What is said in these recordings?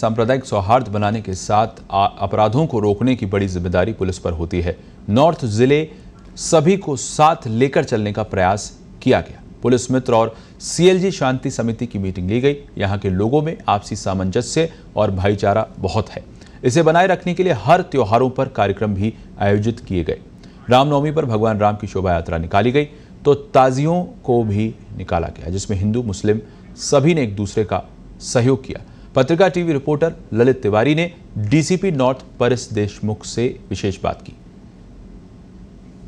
सांप्रदायिक सौहार्द बनाने के साथ अपराधों को रोकने की बड़ी जिम्मेदारी पुलिस पर होती है। नॉर्थ जिले सभी को साथ लेकर चलने का प्रयास किया गया। पुलिस मित्र और सीएलजी शांति समिति की मीटिंग ली गई। यहाँ के लोगों में आपसी सामंजस्य और भाईचारा बहुत है। इसे बनाए रखने के लिए हर त्योहारों पर कार्यक्रम भी आयोजित किए गए। रामनवमी पर भगवान राम की शोभा यात्रा निकाली गई तो ताजियों को भी निकाला गया, जिसमें हिंदू मुस्लिम सभी ने एक दूसरे का सहयोग किया। पत्रिका टीवी रिपोर्टर ललित तिवारी ने डीसीपी नॉर्थ परिस देशमुख से विशेष बात की।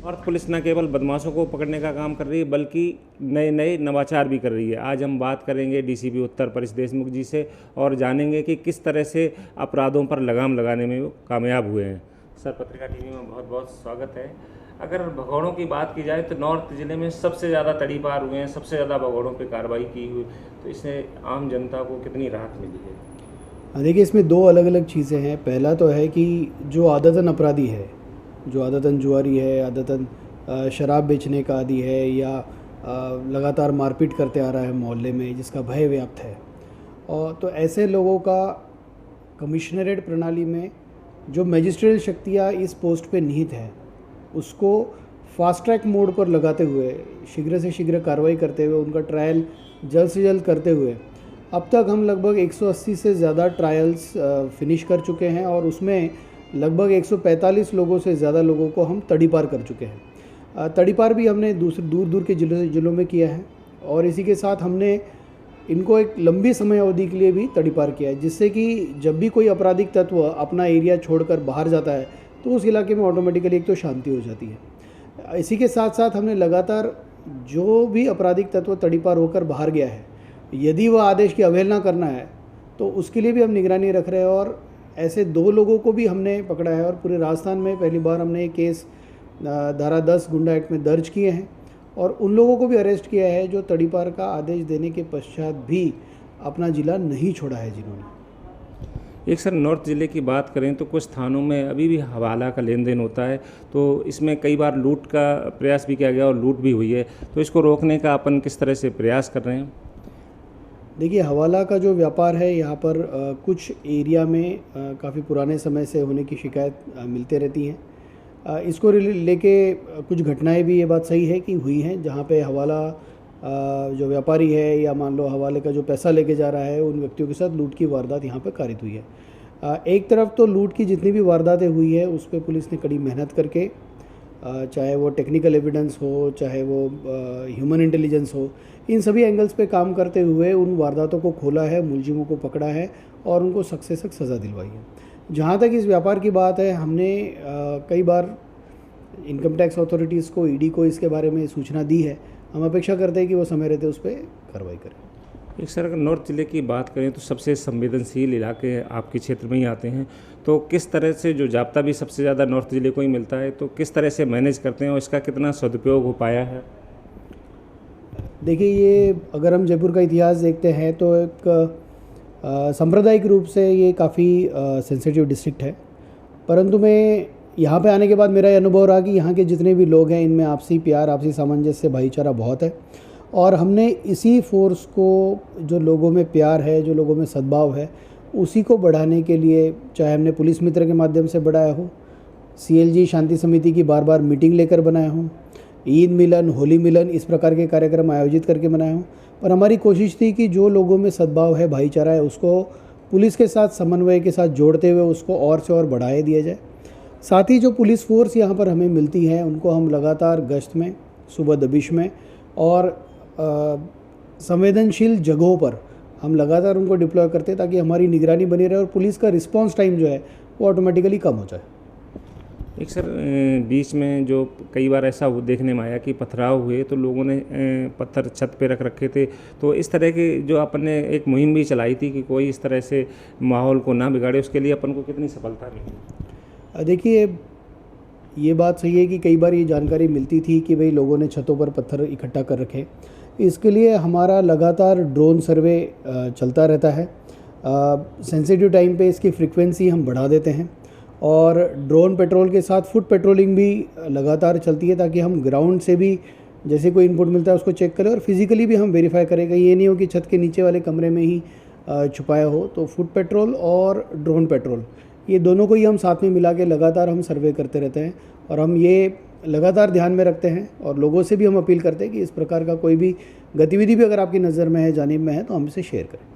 नॉर्थ पुलिस न केवल बदमाशों को पकड़ने का काम कर रही है बल्कि नए नए नवाचार भी कर रही है। आज हम बात करेंगे डीसीपी उत्तर परिस देशमुख जी से और जानेंगे कि किस तरह से अपराधों पर लगाम लगाने में वो कामयाब हुए हैं। सर, पत्रिका टीवी में बहुत बहुत स्वागत है। अगर भगौड़ों की बात की जाए तो नॉर्थ जिले में सबसे ज़्यादा तड़ीपार हुए हैं, सबसे ज़्यादा भगौड़ों पर कार्रवाई की हुई, तो इससे आम जनता को कितनी राहत मिली है? देखिए, इसमें दो अलग अलग चीज़ें हैं। पहला तो है कि जो आदतन अपराधी है, जो आदतन जुआरी है, आदतन शराब बेचने का आदी है या लगातार मारपीट करते आ रहा है मोहल्ले में, जिसका भय व्याप्त है, और तो ऐसे लोगों का कमिश्नरेट प्रणाली में जो मजिस्ट्रियल शक्तियाँ इस पोस्ट पे निहित है, उसको फास्ट ट्रैक मोड पर लगाते हुए, शीघ्र से शीघ्र कार्रवाई करते हुए, उनका ट्रायल जल्द से जल्द करते हुए अब तक हम लगभग 180 से ज़्यादा ट्रायल्स फिनिश कर चुके हैं और उसमें लगभग 145 लोगों से ज़्यादा लोगों को हम तड़ीपार कर चुके हैं। तड़ीपार भी हमने दूर दूर के जिलों में किया है और इसी के साथ हमने इनको एक लंबी समय अवधि के लिए भी तड़ीपार किया है, जिससे कि जब भी कोई आपराधिक तत्व अपना एरिया छोड़कर बाहर जाता है तो उस इलाके में ऑटोमेटिकली एक तो शांति हो जाती है। इसी के साथ साथ हमने लगातार जो भी आपराधिक तत्व तड़ीपार होकर बाहर गया है, यदि वह आदेश की अवहेलना करना है तो उसके लिए भी हम निगरानी रख रहे हैं और ऐसे 2 लोगों को भी हमने पकड़ा है और पूरे राजस्थान में पहली बार हमने एक केस धारा 10 गुंडा एक्ट में दर्ज किए हैं और उन लोगों को भी अरेस्ट किया है जो तड़ीपार का आदेश देने के पश्चात भी अपना जिला नहीं छोड़ा है जिन्होंने। एक सर, नॉर्थ ज़िले की बात करें तो कुछ थानों में अभी भी हवाला का लेन देन होता है, तो इसमें कई बार लूट का प्रयास भी किया गया और लूट भी हुई है, तो इसको रोकने का अपन किस तरह से प्रयास कर रहे हैं? देखिए, हवाला का जो व्यापार है यहाँ पर कुछ एरिया में काफ़ी पुराने समय से होने की शिकायत मिलते रहती हैं। इसको लेके कुछ घटनाएं भी, ये बात सही है कि हुई हैं, जहाँ पे हवाला जो व्यापारी है या मान लो हवाले का जो पैसा लेके जा रहा है, उन व्यक्तियों के साथ लूट की वारदात यहाँ पे कारित हुई है। एक तरफ तो लूट की जितनी भी वारदातें हुई है उस पर पुलिस ने कड़ी मेहनत करके, चाहे वो टेक्निकल एविडेंस हो, चाहे वो ह्यूमन इंटेलिजेंस हो, इन सभी एंगल्स पे काम करते हुए उन वारदातों को खोला है, मुलजिमों को पकड़ा है और उनको सख्त से सख्त सज़ा दिलवाई है। जहाँ तक इस व्यापार की बात है, हमने कई बार इनकम टैक्स अथॉरिटीज़ को, ईडी को इसके बारे में सूचना दी है। हम अपेक्षा करते हैं कि वो समय रहते उस पर कार्रवाई करें। एक सर, अगर नॉर्थ ज़िले की बात करें तो सबसे संवेदनशील इलाके आपके क्षेत्र में ही आते हैं, तो किस तरह से जो जाब्ता भी सबसे ज़्यादा नॉर्थ ज़िले को ही मिलता है, तो किस तरह से मैनेज करते हैं और इसका कितना सदुपयोग हो पाया है? देखिए, ये अगर हम जयपुर का इतिहास देखते हैं तो एक सांप्रदायिक रूप से ये काफ़ी सेंसिटिव डिस्ट्रिक्ट है, परंतु मैं यहाँ पे आने के बाद मेरा ये अनुभव रहा कि यहाँ के जितने भी लोग हैं इनमें आपसी प्यार, आपसी सामंजस्य, भाईचारा बहुत है और हमने इसी फोर्स को, जो लोगों में प्यार है, जो लोगों में सद्भाव है, उसी को बढ़ाने के लिए, चाहे हमने पुलिस मित्र के माध्यम से बढ़ाया हो, सीएलजी शांति समिति की बार बार मीटिंग लेकर बनाया हो, ईद मिलन, होली मिलन, इस प्रकार के कार्यक्रम आयोजित करके बनाए हों, पर हमारी कोशिश थी कि जो लोगों में सद्भाव है, भाईचारा है, उसको पुलिस के साथ समन्वय के साथ जोड़ते हुए उसको और से और बढ़ाया दिया जाए। साथ ही जो पुलिस फोर्स यहाँ पर हमें मिलती है उनको हम लगातार गश्त में, सुबह दबिश में और संवेदनशील जगहों पर हम लगातार उनको डिप्लॉय करते हैं ताकि हमारी निगरानी बनी रहे और पुलिस का रिस्पांस टाइम जो है वो ऑटोमेटिकली कम हो जाए। एक सर, बीच में जो कई बार ऐसा देखने में आया कि पथराव हुए तो लोगों ने पत्थर छत पे रख रखे थे, तो इस तरह की जो अपन ने एक मुहिम भी चलाई थी कि कोई इस तरह से माहौल को ना बिगाड़े, उसके लिए अपन को कितनी सफलता मिली? देखिए, ये बात सही है कि कई बार ये जानकारी मिलती थी कि भाई लोगों ने छतों पर पत्थर इकट्ठा कर रखे। इसके लिए हमारा लगातार ड्रोन सर्वे चलता रहता है। सेंसिटिव टाइम पे इसकी फ्रीक्वेंसी हम बढ़ा देते हैं और ड्रोन पेट्रोल के साथ फुट पेट्रोलिंग भी लगातार चलती है ताकि हम ग्राउंड से भी जैसे कोई इनपुट मिलता है उसको चेक करें और फिज़िकली भी हम वेरीफाई करें कि ये नहीं हो कि छत के नीचे वाले कमरे में ही छुपाया हो। तो फुट पेट्रोल और ड्रोन पेट्रोल, ये दोनों को ही हम साथ में मिला के लगातार हम सर्वे करते रहते हैं और हम ये लगातार ध्यान में रखते हैं और लोगों से भी हम अपील करते हैं कि इस प्रकार का कोई भी गतिविधि भी अगर आपकी नज़र में है, जानिब में है, तो हमसे शेयर करें।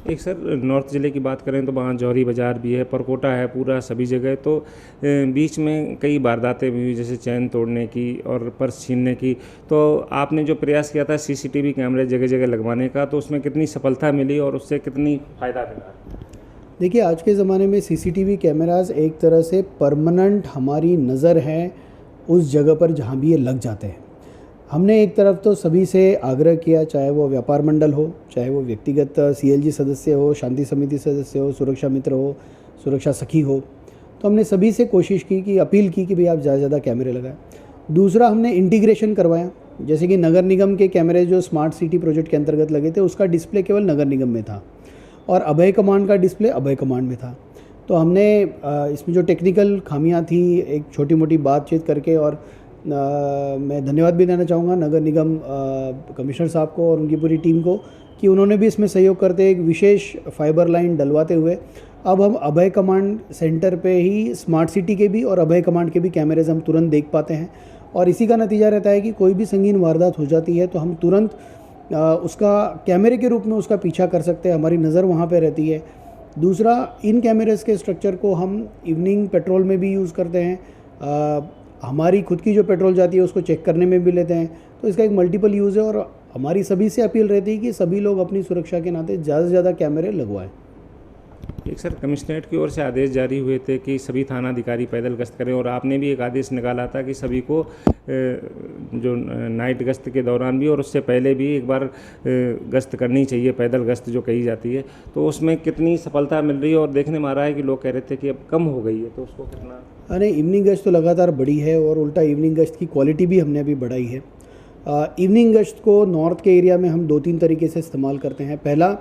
एक सर नॉर्थ ज़िले की बात करें तो वहाँ जौहरी बाज़ार भी है, परकोटा है, पूरा सभी जगह। तो बीच में कई वारदातें भी हुई, जैसे चैन तोड़ने की और पर्स छीनने की। तो आपने जो प्रयास किया था सीसीटीवी कैमरे जगह जगह लगवाने का, तो उसमें कितनी सफलता मिली और उससे कितनी फ़ायदा मिला? देखिए, आज के ज़माने में सीसीटीवी कैमरास एक तरह से परमानेंट हमारी नज़र है उस जगह पर जहाँ भी ये लग जाते हैं। हमने एक तरफ तो सभी से आग्रह किया, चाहे वो व्यापार मंडल हो, चाहे वो व्यक्तिगत सीएलजी सदस्य हो, शांति समिति सदस्य हो, सुरक्षा मित्र हो, सुरक्षा सखी हो, तो हमने सभी से कोशिश की कि अपील की कि भाई आप ज़्यादा से ज़्यादा कैमरे लगाएं। दूसरा, हमने इंटीग्रेशन करवाया, जैसे कि नगर निगम के कैमरे जो स्मार्ट सिटी प्रोजेक्ट के अंतर्गत लगे थे, उसका डिस्प्ले केवल नगर निगम में था और अभय कमांड का डिस्प्ले अभय कमांड में था। तो हमने इसमें जो टेक्निकल खामियां थी, एक छोटी मोटी बातचीत करके, और मैं धन्यवाद भी देना चाहूँगा नगर निगम कमिश्नर साहब को और उनकी पूरी टीम को कि उन्होंने भी इसमें सहयोग करते एक विशेष फाइबर लाइन डलवाते हुए अब हम अभय कमांड सेंटर पे ही स्मार्ट सिटी के भी और अभय कमांड के भी कैमरेज हम तुरंत देख पाते हैं। और इसी का नतीजा रहता है कि कोई भी संगीन वारदात हो जाती है तो हम तुरंत उसका कैमरे के रूप में उसका पीछा कर सकते हैं, हमारी नज़र वहाँ पे रहती है। दूसरा, इन कैमरेज के स्ट्रक्चर को हम इवनिंग पेट्रोल में भी यूज़ करते हैं, हमारी खुद की जो पेट्रोल जाती है उसको चेक करने में भी लेते हैं। तो इसका एक मल्टीपल यूज़ है और हमारी सभी से अपील रहती है कि सभी लोग अपनी सुरक्षा के नाते ज़्यादा से ज़्यादा कैमरे लगवाएं। एक सर कमिश्नरेट की ओर से आदेश जारी हुए थे कि सभी थानाधिकारी पैदल गश्त करें, और आपने भी एक आदेश निकाला था कि सभी को जो नाइट गश्त के दौरान भी और उससे पहले भी एक बार गश्त करनी चाहिए, पैदल गश्त जो कही जाती है। तो उसमें कितनी सफलता मिल रही है? और देखने में आ रहा है कि लोग कह रहे थे कि अब कम हो गई है, तो उसको कितना? अरे, इवनिंग गश्त तो लगातार बढ़ी है और उल्टा इवनिंग गश्त की क्वालिटी भी हमने अभी बढ़ाई है। इवनिंग गश्त को नॉर्थ के एरिया में हम 2-3 तरीके से इस्तेमाल करते हैं। पहला,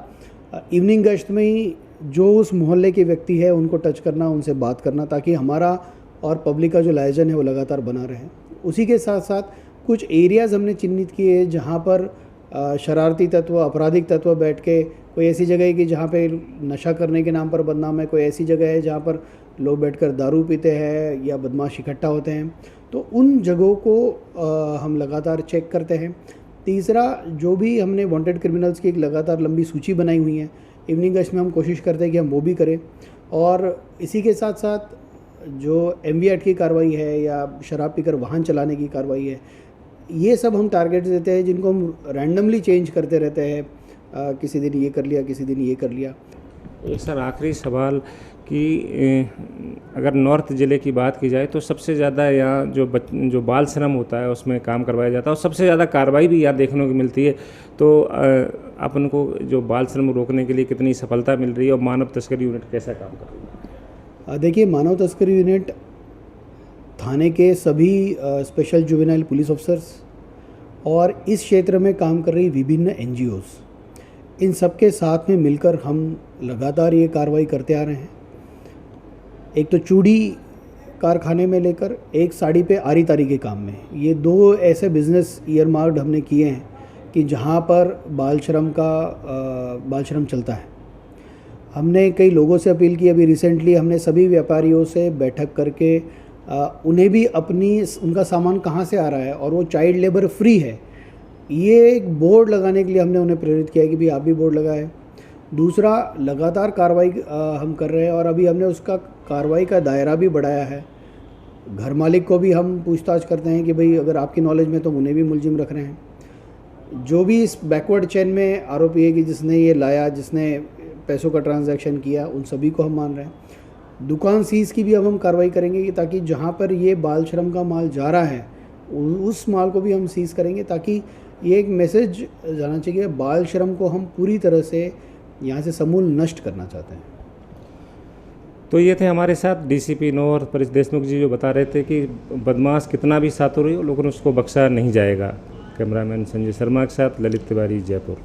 इवनिंग गश्त में ही जो उस मोहल्ले के व्यक्ति है उनको टच करना, उनसे बात करना, ताकि हमारा और पब्लिक का जो लाइजन है वो लगातार बना रहे। उसी के साथ साथ कुछ एरियाज़ हमने चिन्हित किए जहाँ पर शरारती तत्व, आपराधिक तत्व बैठ के, कोई ऐसी जगह है कि जहाँ पे नशा करने के नाम पर बदनाम है, कोई ऐसी जगह है जहाँ पर लोग बैठकर दारू पीते हैं या बदमाश इकट्ठा होते हैं, तो उन जगहों को हम लगातार चेक करते हैं। तीसरा, जो भी हमने वांटेड क्रिमिनल्स की एक लगातार लंबी सूची बनाई हुई है, इवनिंग गश्त में हम कोशिश करते हैं कि हम वो भी करें। और इसी के साथ साथ जो MV एक्ट की कार्रवाई है या शराब पीकर वाहन चलाने की कार्रवाई है, ये सब हम टारगेट देते हैं जिनको हम रैंडमली चेंज करते रहते हैं, किसी दिन ये कर लिया, किसी दिन ये कर लिया। एक सर आखिरी सवाल कि अगर नॉर्थ ज़िले की बात की जाए तो सबसे ज़्यादा यहाँ जो बाल श्रम होता है उसमें काम करवाया जाता है और सबसे ज़्यादा कार्रवाई भी यहाँ देखने को मिलती है। तो अपन को जो बाल श्रम रोकने के लिए कितनी सफलता मिल रही है और मानव तस्करी यूनिट कैसा काम कर रही है? देखिए, मानव तस्करी यूनिट थाने के सभी स्पेशल जुवेनाइल पुलिस ऑफिसर्स और इस क्षेत्र में काम कर रही विभिन्न NGOs, इन सबके साथ में मिलकर हम लगातार ये कार्रवाई करते आ रहे हैं। एक तो चूड़ी कारखाने में लेकर एक साड़ी पे आरी तारी के काम में, ये 2 ऐसे बिज़नेस ईयरमार्क्ड हमने किए हैं कि जहाँ पर बाल श्रम चलता है। हमने कई लोगों से अपील की, अभी रिसेंटली हमने सभी व्यापारियों से बैठक करके उन्हें भी उनका सामान कहाँ से आ रहा है और वो चाइल्ड लेबर फ्री है, ये एक बोर्ड लगाने के लिए हमने उन्हें प्रेरित किया कि भाई आप भी बोर्ड लगाएं। दूसरा, लगातार कार्रवाई हम कर रहे हैं और अभी हमने उसका कार्रवाई का दायरा भी बढ़ाया है। घर मालिक को भी हम पूछताछ करते हैं कि भाई अगर आपकी नॉलेज में तो उन्हें भी मुलजिम रख रहे हैं। जो भी इस बैकवर्ड चेन में आरोपी है कि जिसने ये लाया, जिसने पैसों का ट्रांजैक्शन किया, उन सभी को हम मान रहे हैं। दुकान सीज की भी अब हम कार्रवाई करेंगे कि ताकि जहाँ पर ये बाल श्रम का माल जा रहा है उस माल को भी हम सीज करेंगे, ताकि ये एक मैसेज जाना चाहिए, बाल श्रम को हम पूरी तरह से यहाँ से समूल नष्ट करना चाहते हैं। तो ये थे हमारे साथ DCP नॉर्थ परेश देशमुख जी, जो बता रहे थे कि बदमाश कितना भी सातुर हो लेकिन उसको बख्शा नहीं जाएगा। कैमरामैन संजय शर्मा के साथ ललित तिवारी, जयपुर।